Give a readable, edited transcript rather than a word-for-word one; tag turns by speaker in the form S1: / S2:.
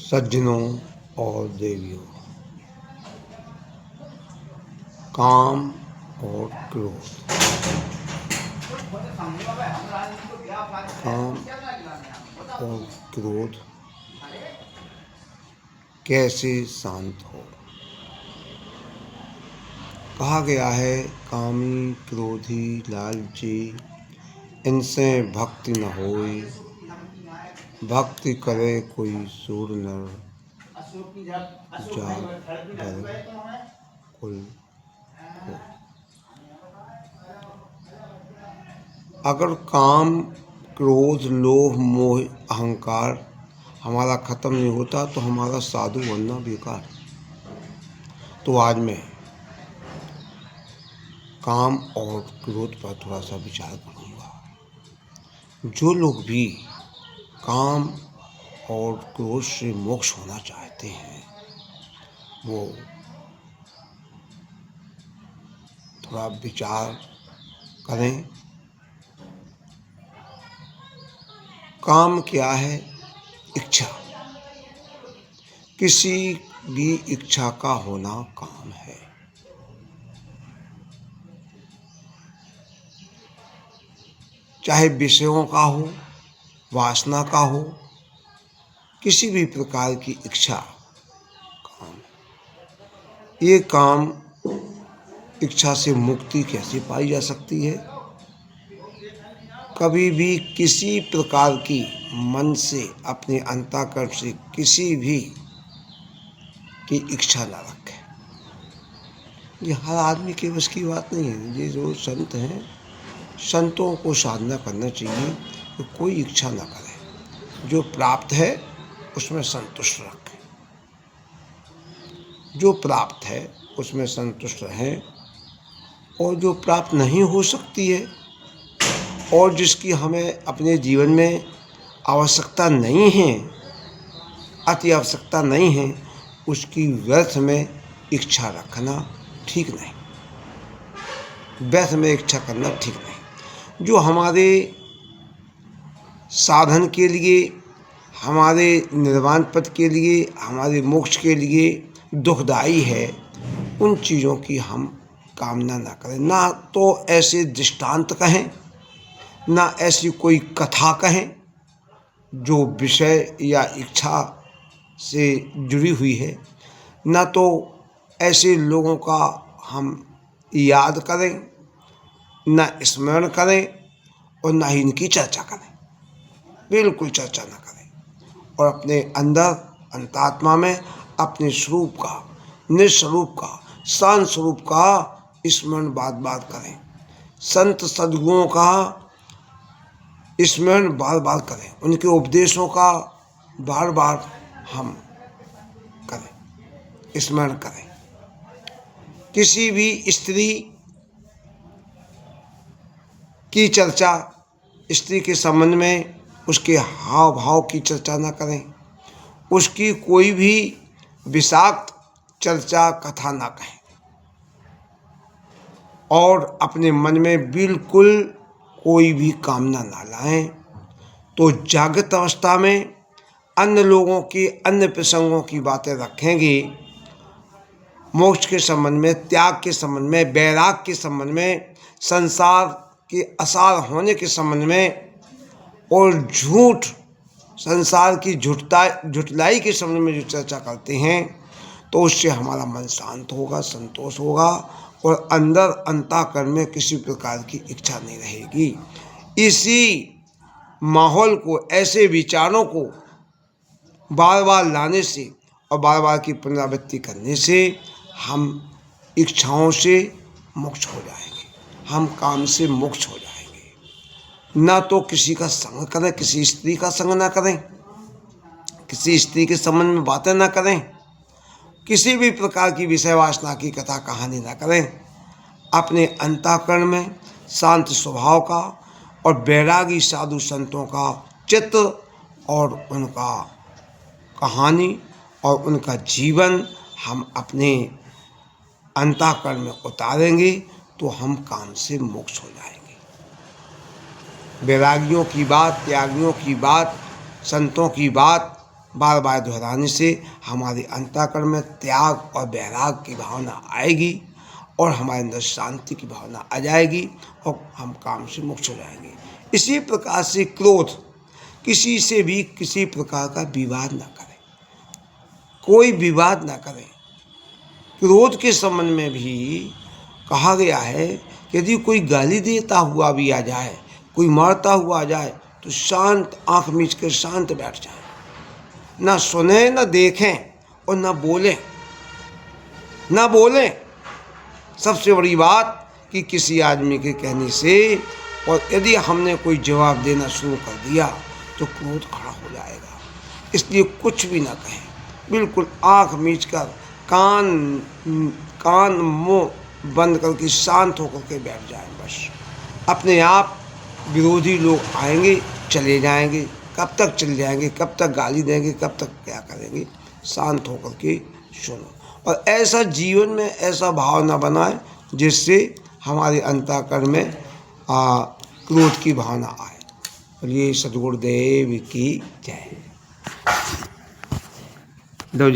S1: सज्जनों और देवियों, काम और क्रोध। काम और क्रोध कैसे शांत हो। कहा गया है, कामी क्रोधी लालची इनसे भक्ति न होई, भक्ति करे कोई सूर नर जाग बर कुल हो। अगर काम क्रोध लोभ मोह अहंकार हमारा खत्म नहीं होता तो हमारा साधु बनना बेकार। तो आज मैं काम और क्रोध पर थोड़ा सा विचार करूँगा। जो लोग भी काम और क्रोध से मोक्ष होना चाहते हैं वो थोड़ा विचार करें। काम क्या है? इच्छा। किसी भी इच्छा का होना काम है। चाहे विषयों का हो, वासना का हो, किसी भी प्रकार की इच्छा काम है। ये काम इच्छा से मुक्ति कैसे पाई जा सकती है? कभी भी किसी प्रकार की मन से अपने अंतःकरण से किसी भी की इच्छा न रखें। ये हर आदमी के बस की बात नहीं है। ये जो संत हैं, संतों को साधना करना चाहिए कि कोई इच्छा न करें। जो प्राप्त है उसमें संतुष्ट रखें। जो प्राप्त है उसमें संतुष्ट रहें, और जो प्राप्त नहीं हो सकती है और जिसकी हमें अपने जीवन में आवश्यकता नहीं है, अति आवश्यकता नहीं है, उसकी व्यर्थ में इच्छा रखना ठीक नहीं। व्यर्थ में इच्छा करना ठीक नहीं। जो हमारे साधन के लिए, हमारे निर्वाण पद के लिए, हमारे मोक्ष के लिए दुखदायी है, उन चीज़ों की हम कामना ना करें। ना तो ऐसे दृष्टांत कहें, ना ऐसी कोई कथा कहें जो विषय या इच्छा से जुड़ी हुई है, ना तो ऐसे लोगों का हम याद करें, ना स्मरण करें, और ना ही इनकी चर्चा करें। बिल्कुल चर्चा ना करें, और अपने अंदर अंतरात्मा में अपने स्वरूप का, निस्वरूप का, शांत स्वरूप का स्मरण बार बार करें। संत सद्गुरुओं का स्मरण बार बार करें। उनके उपदेशों का बार बार हम करें, स्मरण करें। किसी भी स्त्री की चर्चा, स्त्री के संबंध में उसके हाव भाव की चर्चा न करें। उसकी कोई भी विषाक्त चर्चा कथा ना कहें, और अपने मन में बिल्कुल कोई भी कामना ना लाएं। तो जागृत अवस्था में अन्य लोगों की, अन्य प्रसंगों की बातें रखेंगे। मोक्ष के संबंध में, त्याग के संबंध में, वैराग के संबंध में, संसार के असार होने के संबंध में, और झूठ, संसार की झुठलाई के संबंध में जो चर्चा करते हैं, तो उससे हमारा मन शांत होगा, संतोष होगा, और अंदर अंतःकरण में किसी प्रकार की इच्छा नहीं रहेगी। इसी माहौल को, ऐसे विचारों को बार बार लाने से और बार बार की पुनरावृत्ति करने से हम इच्छाओं से मुक्त हो जाएंगे, हम काम से मुक्त हो जाएंगे। ना तो किसी का संग करें, किसी स्त्री का संग ना करें, किसी स्त्री के संबंध में बातें ना करें, किसी भी प्रकार की विषय वासना की कथा कहानी ना करें। अपने अंतःकरण में शांत स्वभाव का और वैरागी साधु संतों का चित्र और उनका कहानी और उनका जीवन हम अपने अंतःकरण में उतारेंगे तो हम काम से मोक्ष हो जाएंगे। वैरागियों की बात, त्यागियों की बात, संतों की बात बार बार दोहराने से हमारे अंतःकरण में त्याग और वैराग की भावना आएगी और हमारे अंदर शांति की भावना आ जाएगी और हम काम से मुक्त हो जाएंगे। इसी प्रकार से क्रोध, किसी से भी किसी प्रकार का विवाद ना करें, कोई विवाद ना करें। क्रोध के संबंध में भी कहा गया है कि यदि कोई गाली देता हुआ भी आ जाए, कोई मारता हुआ आ जाए, तो शांत आंख मीच कर शांत बैठ जाए, ना सुने ना देखें और ना बोलें, ना बोलें। सबसे बड़ी बात कि किसी आदमी के कहने से और यदि हमने कोई जवाब देना शुरू कर दिया तो क्रोध खड़ा हो जाएगा। इसलिए कुछ भी ना कहें, बिल्कुल आंख मीच कर कान मुंह बंद करके शांत होकर के बैठ जाएं। बस अपने आप विरोधी लोग आएंगे चले जाएंगे। कब तक चले जाएंगे, कब तक गाली देंगे, कब तक क्या करेंगे, शांत होकर के सुनो। और ऐसा जीवन में ऐसा भाव न बनाए जिससे हमारे अंतःकरण में क्रोध की भावना आए। और ये सद्गुरुदेव की जय।